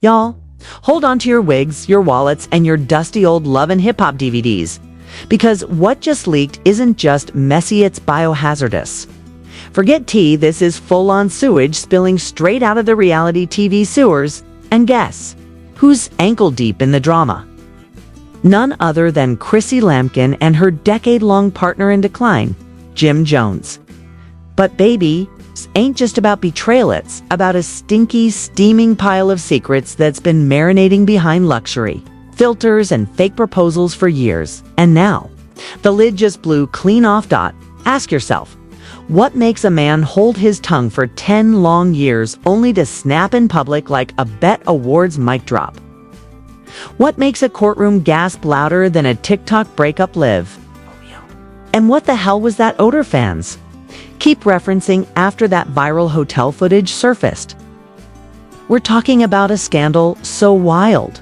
Y'all, hold on to your wigs, your wallets, and your dusty old Love and Hip Hop DVDs. Because what just leaked isn't just messy, it's biohazardous. Forget tea, this is full-on sewage spilling straight out of the reality TV sewers. And guess, who's ankle-deep in the drama? None other than Chrissy Lampkin and her decade-long partner in decline, Jim Jones. But baby, this ain't just about betrayal, it's about a stinky, steaming pile of secrets that's been marinating behind luxury, filters, and fake proposals for years. And now, the lid just blew clean off. Ask yourself, what makes a man hold his tongue for 10 long years only to snap in public like a Bet Awards mic drop? What makes a courtroom gasp louder than a TikTok breakup live? And what the hell was that odor, fans? Keep referencing after that viral hotel footage surfaced. We're talking about a scandal so wild.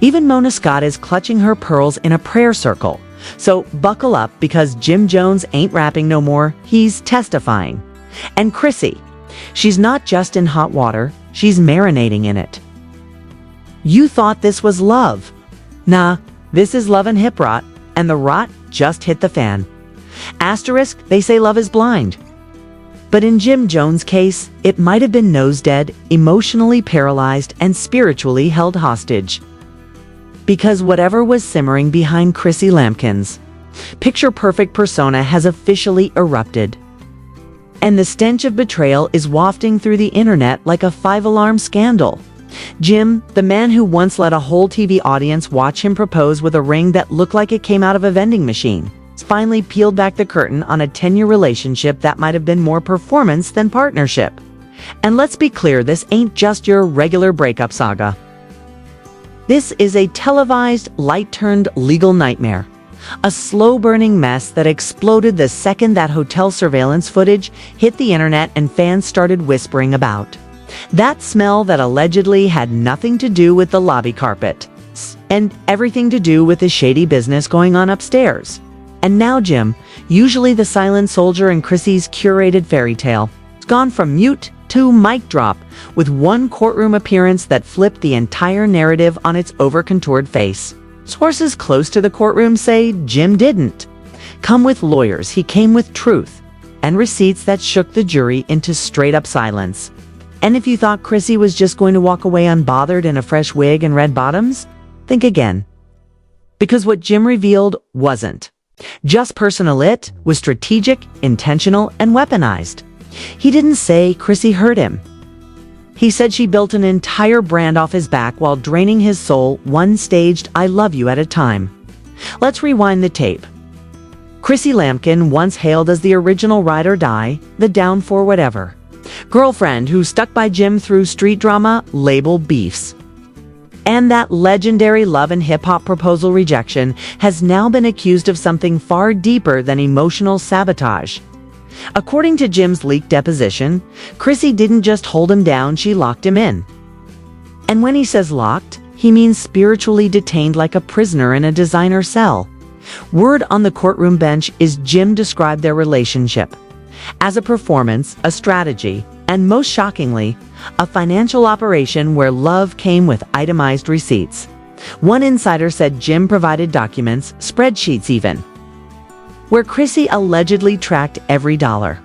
Even Mona Scott is clutching her pearls in a prayer circle. So buckle up, because Jim Jones ain't rapping no more, he's testifying. And Chrissy, she's not just in hot water, she's marinating in it. You thought this was love. Nah, this is love and hip rot, and the rot just hit the fan. Asterisk, they say love is blind. But in Jim Jones' case, it might have been nose dead, emotionally paralyzed, and spiritually held hostage. Because whatever was simmering behind Chrissy Lampkin's picture-perfect persona has officially erupted. And the stench of betrayal is wafting through the internet like a five-alarm scandal. Jim, the man who once let a whole TV audience watch him propose with a ring that looked like it came out of a vending machine, has finally peeled back the curtain on a 10-year relationship that might have been more performance than partnership. And let's be clear, this ain't just your regular breakup saga. This is a televised, light-turned legal nightmare. A slow-burning mess that exploded the second that hotel surveillance footage hit the internet and fans started whispering about that smell that allegedly had nothing to do with the lobby carpet and everything to do with the shady business going on upstairs. And now Jim, usually the silent soldier in Chrissy's curated fairy tale, has gone from mute to mic drop with one courtroom appearance that flipped the entire narrative on its over-contoured face. Sources close to the courtroom say Jim didn't come with lawyers, he came with truth and receipts that shook the jury into straight-up silence. And if you thought Chrissy was just going to walk away unbothered in a fresh wig and red bottoms, think again. Because what Jim revealed wasn't just personal, it was strategic, intentional, and weaponized. He didn't say Chrissy hurt him. He said she built an entire brand off his back while draining his soul one staged "I love you" at a time. Let's rewind the tape. Chrissy Lampkin, once hailed as the original ride or die, the down for whatever girlfriend who stuck by Jim through street drama, label beefs. And that legendary love and hip-hop proposal rejection has now been accused of something far deeper than emotional sabotage. According to Jim's leaked deposition, Chrissy didn't just hold him down, she locked him in. And when he says locked, he means spiritually detained like a prisoner in a designer cell. Word on the courtroom bench is Jim described their relationship as a performance, a strategy, and most shockingly, a financial operation where love came with itemized receipts. One insider said Jim provided documents, spreadsheets even, where Chrissy allegedly tracked every dollar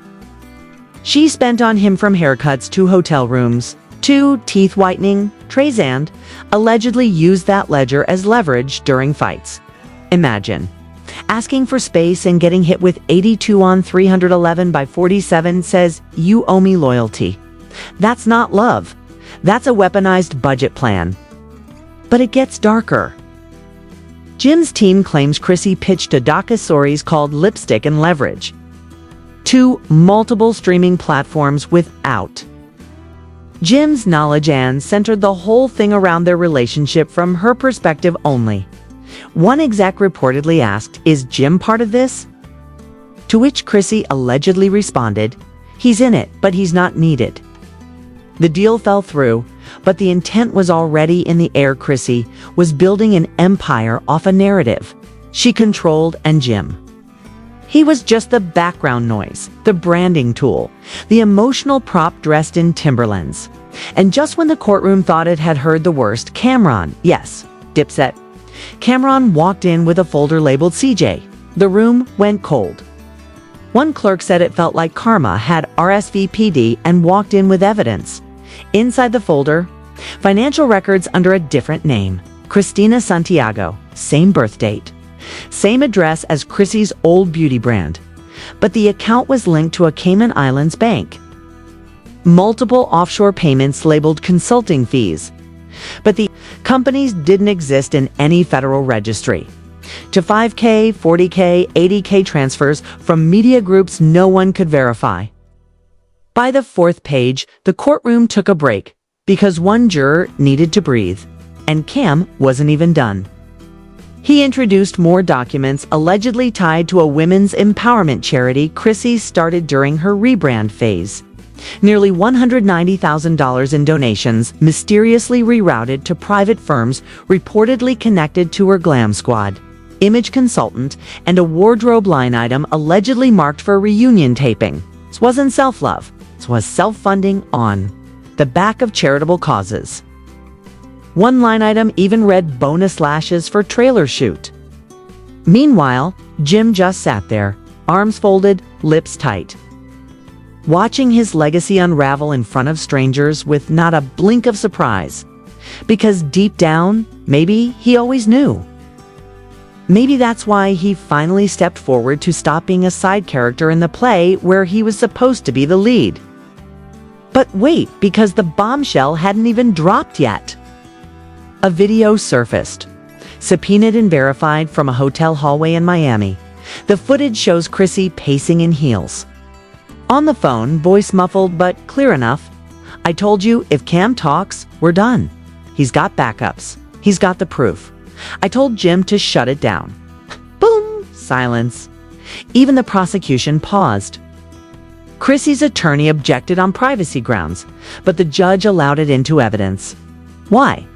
she spent on him, from haircuts to hotel rooms to teeth whitening trays, and allegedly used that ledger as leverage during fights. Imagine asking for space and getting hit with 82 on 311 by 47 says, "You owe me loyalty." That's not love. That's a weaponized budget plan. But it gets darker. Jim's team claims Chrissy pitched a docuseries called Lipstick and Leverage to multiple streaming platforms without Jim's knowledge, and centered the whole thing around their relationship from her perspective only. One exec reportedly asked, "Is Jim part of this?" To which Chrissy allegedly responded, "He's in it, but he's not needed." The deal fell through, but the intent was already in the air. Chrissy was building an empire off a narrative she controlled, and Jim He was just the background noise, the branding tool, the emotional prop dressed in Timberlands. And just when the courtroom thought it had heard the worst, Camron, yes, Dipset, Camron walked in with a folder labeled CJ. The room went cold. One clerk said it felt like karma had RSVP'd and walked in with evidence. Inside the folder, financial records under a different name. Christina Santiago, same birth date. Same address as Chrissy's old beauty brand. But the account was linked to a Cayman Islands bank. Multiple offshore payments labeled consulting fees. But the companies didn't exist in any federal registry. To 5K, 40K, 80K transfers from media groups no one could verify. By the fourth page, the courtroom took a break because one juror needed to breathe, and Cam wasn't even done. He introduced more documents allegedly tied to a women's empowerment charity Chrissy started during her rebrand phase. Nearly $190,000 in donations mysteriously rerouted to private firms reportedly connected to her glam squad, image consultant, and a wardrobe line item allegedly marked for reunion taping. This wasn't self-love. This was self-funding on the back of charitable causes. One line item even read bonus lashes for trailer shoot. Meanwhile, Jim just sat there, arms folded, lips tight, watching his legacy unravel in front of strangers with not a blink of surprise. Because deep down, maybe he always knew. Maybe that's why he finally stepped forward to stop being a side character in the play where he was supposed to be the lead. But wait, because the bombshell hadn't even dropped yet. A video surfaced, subpoenaed and verified from a hotel hallway in Miami. The footage shows Chrissy pacing in heels. On the phone, voice muffled but clear enough. "I told you, if Cam talks, we're done. He's got backups. He's got the proof. I told Jim to shut it down." Boom! Silence. Even the prosecution paused. Chrissy's attorney objected on privacy grounds, but the judge allowed it into evidence. Why?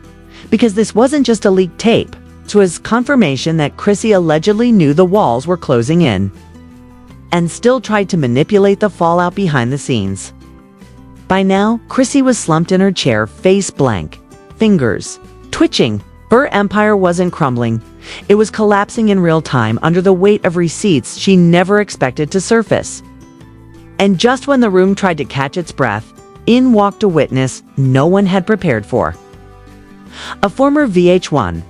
Because this wasn't just a leaked tape. It was confirmation that Chrissy allegedly knew the walls were closing in, and still tried to manipulate the fallout behind the scenes. By now, Chrissy was slumped in her chair, face blank, fingers twitching. Her empire wasn't crumbling. It was collapsing in real time under the weight of receipts she never expected to surface. And just when the room tried to catch its breath, in walked a witness no one had prepared for. A former VH1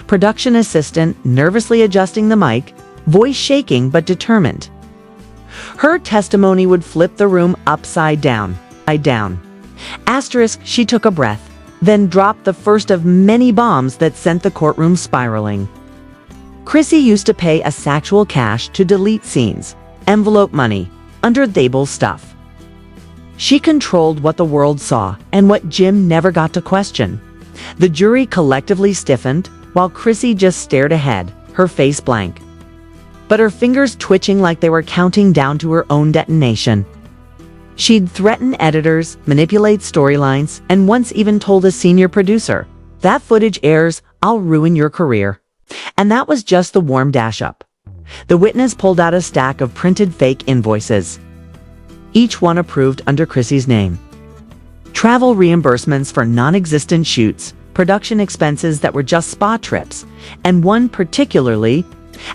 production assistant, nervously adjusting the mic, voice shaking but determined. Her testimony would flip the room upside down. Asterisk, she took a breath, then dropped the first of many bombs that sent the courtroom spiraling. Chrissy used to pay a sactual cash to delete scenes, envelope money, under label stuff. She controlled what the world saw and what Jim never got to question. The jury collectively stiffened, while Chrissy just stared ahead, her face blank, but her fingers twitching like they were counting down to her own detonation. She'd threaten editors, manipulate storylines, and once even told a senior producer, "That footage airs, I'll ruin your career." And that was just the warm dash-up. The witness pulled out a stack of printed fake invoices, each one approved under Chrissy's name. Travel reimbursements for non-existent shoots, production expenses that were just spa trips, and one particularly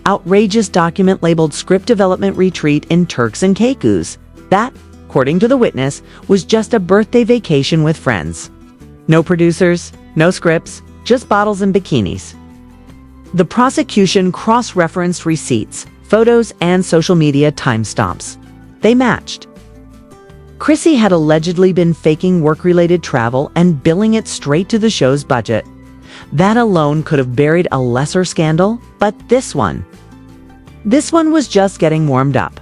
outrageous document labeled Script Development Retreat in Turks and Caicos. That, according to the witness, was just a birthday vacation with friends. No producers, no scripts, just bottles and bikinis. The prosecution cross-referenced receipts, photos, and social media timestamps. They matched. Chrissy had allegedly been faking work-related travel and billing it straight to the show's budget. That alone could have buried a lesser scandal, but this one was just getting warmed up.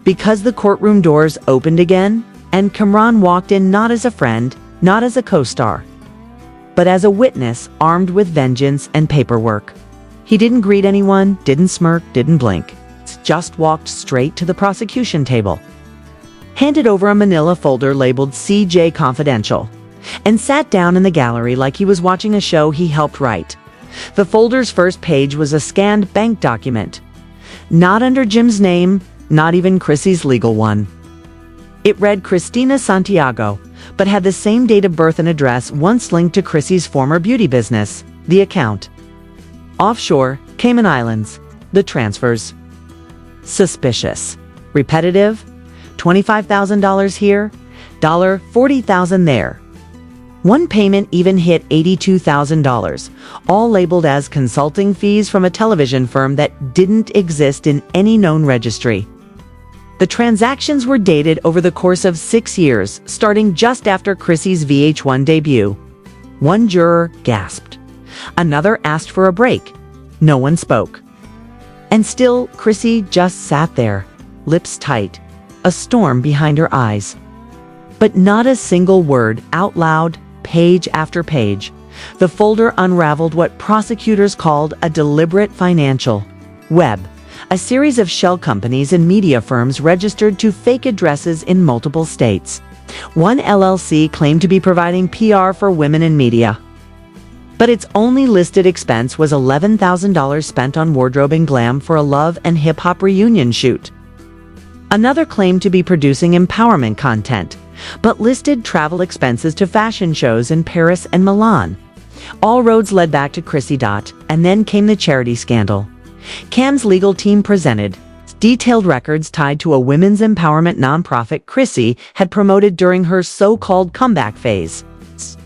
Because the courtroom doors opened again, and Camron walked in not as a friend, not as a co-star, but as a witness armed with vengeance and paperwork. He didn't greet anyone, didn't smirk, didn't blink. Just walked straight to the prosecution table, handed over a manila folder labeled CJ Confidential, and sat down in the gallery like he was watching a show he helped write. The folder's first page was a scanned bank document. Not under Jim's name, not even Chrissy's legal one. It read Cristina Santiago, but had the same date of birth and address once linked to Chrissy's former beauty business, the account. Offshore, Cayman Islands, the transfers. Suspicious. Repetitive, $25,000 here, $40,000 there. One payment even hit $82,000, all labeled as consulting fees from a television firm that didn't exist in any known registry. The transactions were dated over the course of 6 years, starting just after Chrissy's VH1 debut. One juror gasped. Another asked for a break. No one spoke. And still, Chrissy just sat there, lips tight, a storm behind her eyes. But not a single word out loud, page after page. The folder unraveled what prosecutors called a deliberate financial web, a series of shell companies and media firms registered to fake addresses in multiple states. One LLC claimed to be providing PR for women in media, but its only listed expense was $11,000 spent on wardrobe and glam for a love and hip-hop reunion shoot. Another claimed to be producing empowerment content, but listed travel expenses to fashion shows in Paris and Milan. All roads led back to Chrissy. And then came the charity scandal. Cam's legal team presented detailed records tied to a women's empowerment nonprofit Chrissy had promoted during her so-called comeback phase.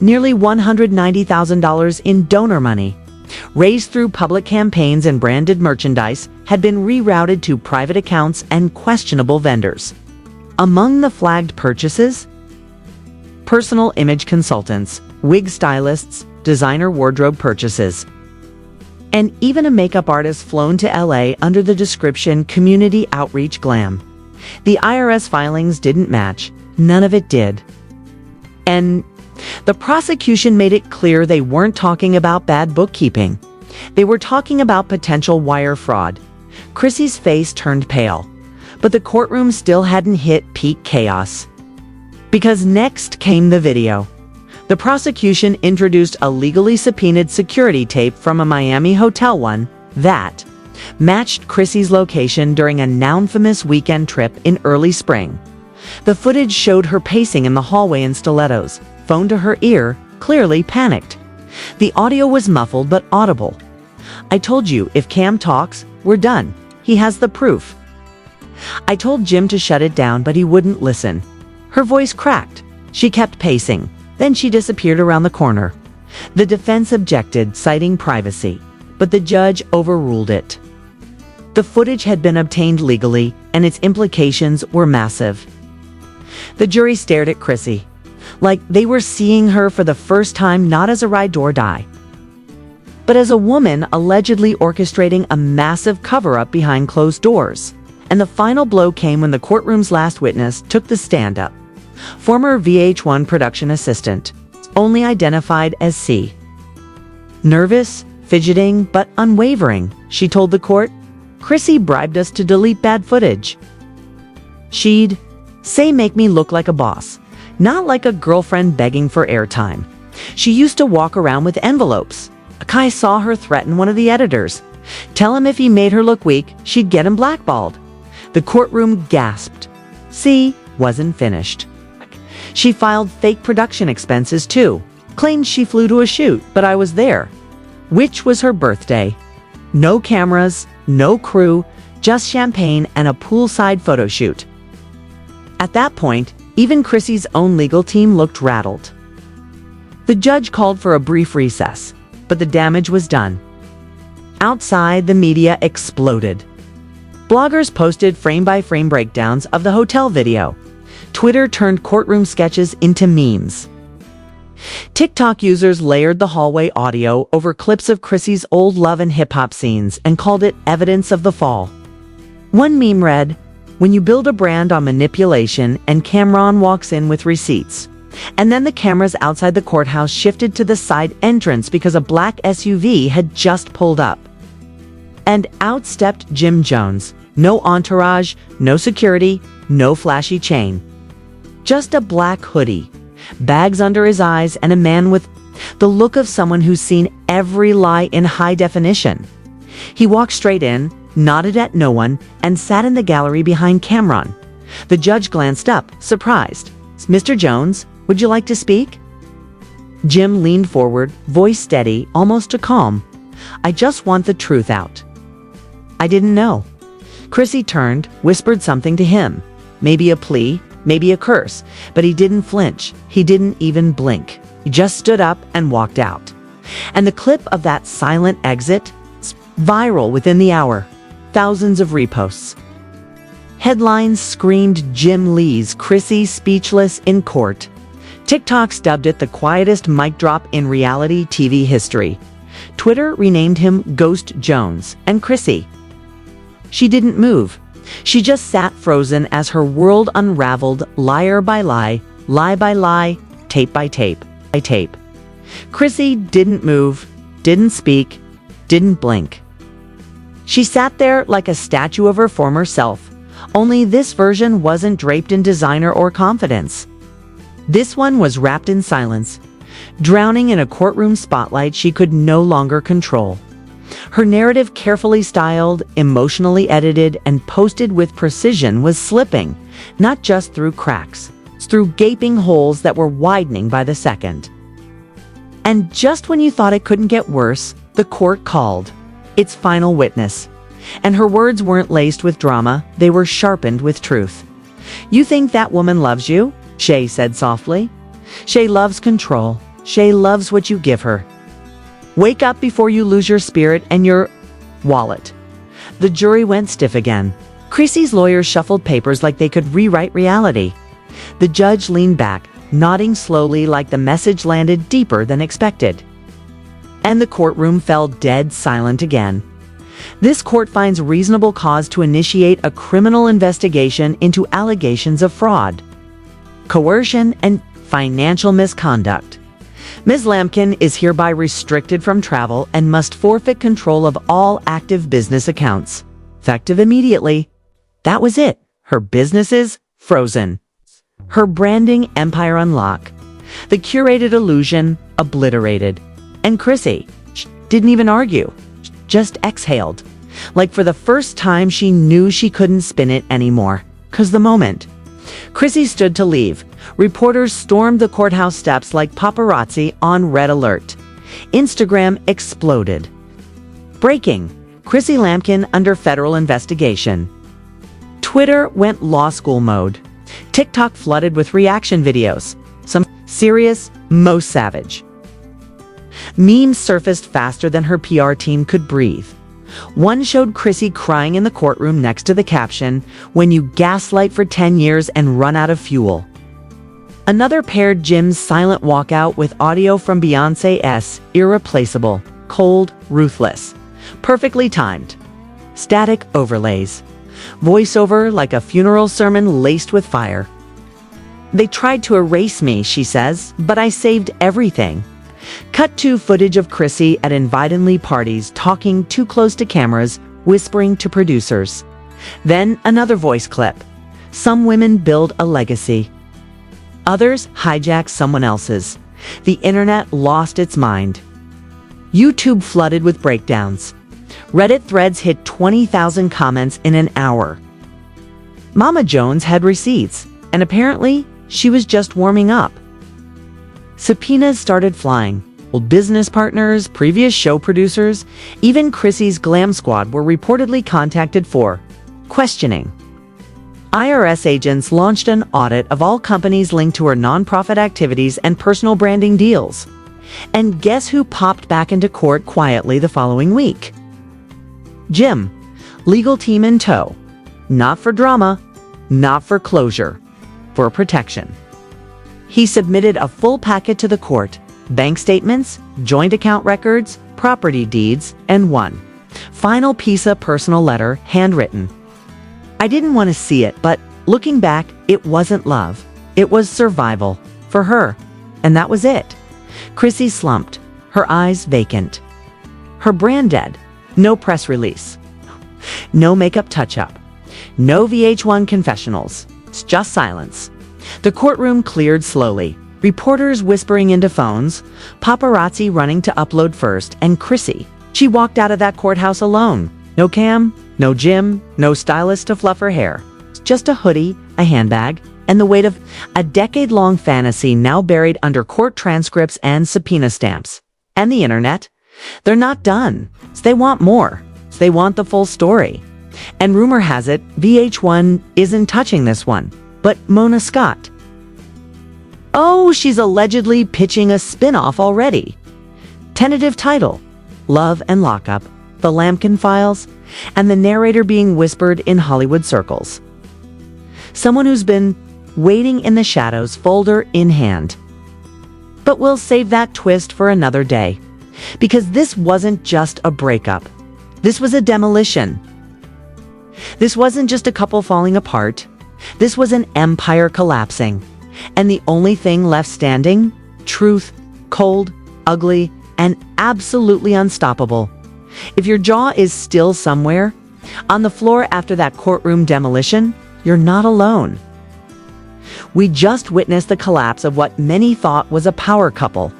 Nearly $190,000 in donor money, raised through public campaigns and branded merchandise, had been rerouted to private accounts and questionable vendors. Among the flagged purchases, personal image consultants, wig stylists, designer wardrobe purchases, and even a makeup artist flown to LA under the description Community Outreach Glam. The IRS filings didn't match. None of it did. And the prosecution made it clear they weren't talking about bad bookkeeping. They were talking about potential wire fraud. Chrissy's face turned pale, but the courtroom still hadn't hit peak chaos. Because next came the video. The prosecution introduced a legally subpoenaed security tape from a Miami hotel that matched Chrissy's location during a now-infamous weekend trip in early spring. The footage showed her pacing in the hallway in stilettos, phone to her ear, clearly panicked. The audio was muffled but audible. "I told you, if Cam talks, we're done. He has the proof. I told Jim to shut it down, but he wouldn't listen." Her voice cracked. She kept pacing. Then she disappeared around the corner. The defense objected, citing privacy, but the judge overruled it. The footage had been obtained legally, and its implications were massive. The jury stared at Chrissy, like they were seeing her for the first time, not as a ride or die, but as a woman allegedly orchestrating a massive cover-up behind closed doors. And the final blow came when the courtroom's last witness took the stand up. Former VH1 production assistant, only identified as C. Nervous, fidgeting, but unwavering, she told the court, "Chrissy bribed us to delete bad footage. She'd say make me look like a boss, not like a girlfriend begging for airtime. She used to walk around with envelopes. A guy saw her threaten one of the editors. Tell him if he made her look weak, she'd get him blackballed." The courtroom gasped. C wasn't finished. She filed fake production expenses too. Claimed she flew to a shoot, but I was there, which was her birthday. No cameras, no crew, just champagne and a poolside photo shoot. At that point, even Chrissy's own legal team looked rattled. The judge called for a brief recess, but the damage was done. Outside, the media exploded. Bloggers posted frame-by-frame breakdowns of the hotel video. Twitter turned courtroom sketches into memes. TikTok users layered the hallway audio over clips of Chrissy's old love and hip-hop scenes and called it evidence of the fall. One meme read, "When you build a brand on manipulation and Camron walks in with receipts." And then the cameras outside the courthouse shifted to the side entrance because a black SUV had just pulled up. And out stepped Jim Jones. No entourage, no security, no flashy chain. Just a black hoodie, bags under his eyes, and a man with the look of someone who's seen every lie in high definition. He walked straight in, nodded at no one, and sat in the gallery behind Camron. The judge glanced up, surprised. "Mr. Jones, would you like to speak?" Jim leaned forward, voice steady, almost to calm. "I just want the truth out." "I didn't know." Chrissy turned, whispered something to him. Maybe a plea, maybe a curse, but he didn't flinch. He didn't even blink. He just stood up and walked out. And the clip of that silent exit, viral within the hour. Thousands of reposts. Headlines screamed Jim Lee's Chrissy speechless in court. TikTok dubbed it the quietest mic drop in reality TV history. Twitter renamed him Ghost Jones, and Chrissy. She didn't move. She just sat frozen as her world unraveled, liar by lie by lie, tape by tape by tape. Chrissy didn't move, didn't speak, didn't blink. She sat there like a statue of her former self, only this version wasn't draped in designer or confidence. This one was wrapped in silence, drowning in a courtroom spotlight she could no longer control. Her narrative, carefully styled, emotionally edited, and posted with precision, was slipping, not just through cracks, through gaping holes that were widening by the second. And just when you thought it couldn't get worse, the court called, its final witness. And her words weren't laced with drama, they were sharpened with truth. "You think that woman loves you?" Shay said softly. "Shay loves control. Shay loves what you give her. Wake up before you lose your spirit and your wallet." The jury went stiff again. Chrissy's lawyers shuffled papers like they could rewrite reality. The judge leaned back, nodding slowly like the message landed deeper than expected. And the courtroom fell dead silent again. This court finds reasonable cause to initiate a criminal investigation into allegations of fraud, coercion, and financial misconduct. Ms. Lampkin is hereby restricted from travel and must forfeit control of all active business accounts, effective immediately. That was it. Her businesses frozen. Her branding empire unlock. The curated illusion obliterated. And Chrissy didn't even argue, just exhaled. Like for the first time she knew she couldn't spin it anymore. 'Cause the moment Chrissy stood to leave, reporters stormed the courthouse steps like paparazzi on red alert. Instagram exploded. Breaking: Chrissy Lampkin under federal investigation. Twitter went law school mode. TikTok flooded with reaction videos, some serious, most savage. Memes surfaced faster than her PR team could breathe. One showed Chrissy crying in the courtroom next to the caption, "When you gaslight for 10 years and run out of fuel." Another paired Jim's silent walkout with audio from Beyoncé's Irreplaceable, cold, ruthless, perfectly timed. Static overlays. Voiceover like a funeral sermon laced with fire. "They tried to erase me," she says, "but I saved everything." Cut to footage of Chrissy at invitingly parties, talking too close to cameras, whispering to producers. Then another voice clip. Some women build a legacy. Others hijack someone else's. The internet lost its mind. YouTube flooded with breakdowns. Reddit threads hit 20,000 comments in an hour. Mama Jones had receipts, and apparently she was just warming up. Subpoenas started flying. Old business partners, previous show producers, even Chrissy's glam squad were reportedly contacted for questioning. IRS agents launched an audit of all companies linked to her nonprofit activities and personal branding deals. And guess who popped back into court quietly the following week? Jim, legal team in tow. Not for drama, not for closure, for protection. He submitted a full packet to the court: bank statements, joint account records, property deeds, and one final piece of personal letter, handwritten. "I didn't want to see it, but looking back, it wasn't love. It was survival for her. And that was it." Chrissy slumped, her eyes vacant. Her brand dead. No press release. No makeup touch-up. No VH1 confessionals. It's just silence. The courtroom cleared slowly. Reporters whispering into phones, paparazzi running to upload first, and Chrissy. She walked out of that courthouse alone. No cam, No gym, no stylist to fluff her hair. Just a hoodie, a handbag, and the weight of a decade-long fantasy now buried under court transcripts and subpoena stamps. And the internet? They're not done. They want more. They want the full story. And rumor has it, VH1 isn't touching this one, but Mona Scott. Oh, she's allegedly pitching a spin-off already. Tentative title, Love and Lockup, The Lampkin Files, and the narrator being whispered in Hollywood circles. Someone who's been waiting in the shadows, folder in hand. But we'll save that twist for another day, because this wasn't just a breakup. This was a demolition. This wasn't just a couple falling apart. This was an empire collapsing. And the only thing left standing? Truth, cold, ugly, and absolutely unstoppable. If your jaw is still somewhere, on the floor after that courtroom demolition, you're not alone. We just witnessed the collapse of what many thought was a power couple,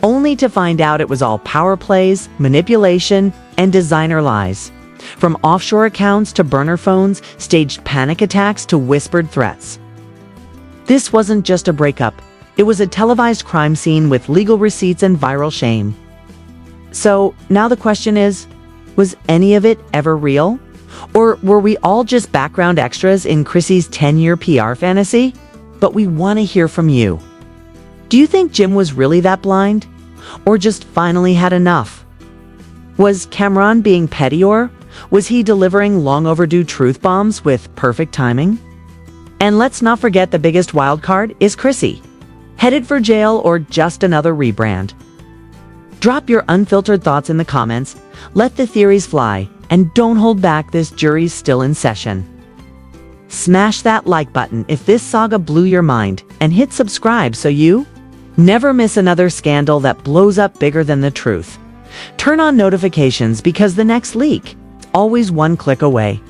only to find out it was all power plays, manipulation, and designer lies. From offshore accounts to burner phones, staged panic attacks to whispered threats. This wasn't just a breakup. It was a televised crime scene with legal receipts and viral shame. So now the question is, was any of it ever real? Or were we all just background extras in Chrissy's 10-year PR fantasy? But we want to hear from you. Do you think Jim was really that blind? Or just finally had enough? Was Camron being petty, or was he delivering long overdue truth bombs with perfect timing? And let's not forget the biggest wild card is Chrissy. Headed for jail or just another rebrand? Drop your unfiltered thoughts in the comments, let the theories fly, and don't hold back, this jury's still in session. Smash that like button if this saga blew your mind, and hit subscribe so you never miss another scandal that blows up bigger than the truth. Turn on notifications because the next leak is always one click away.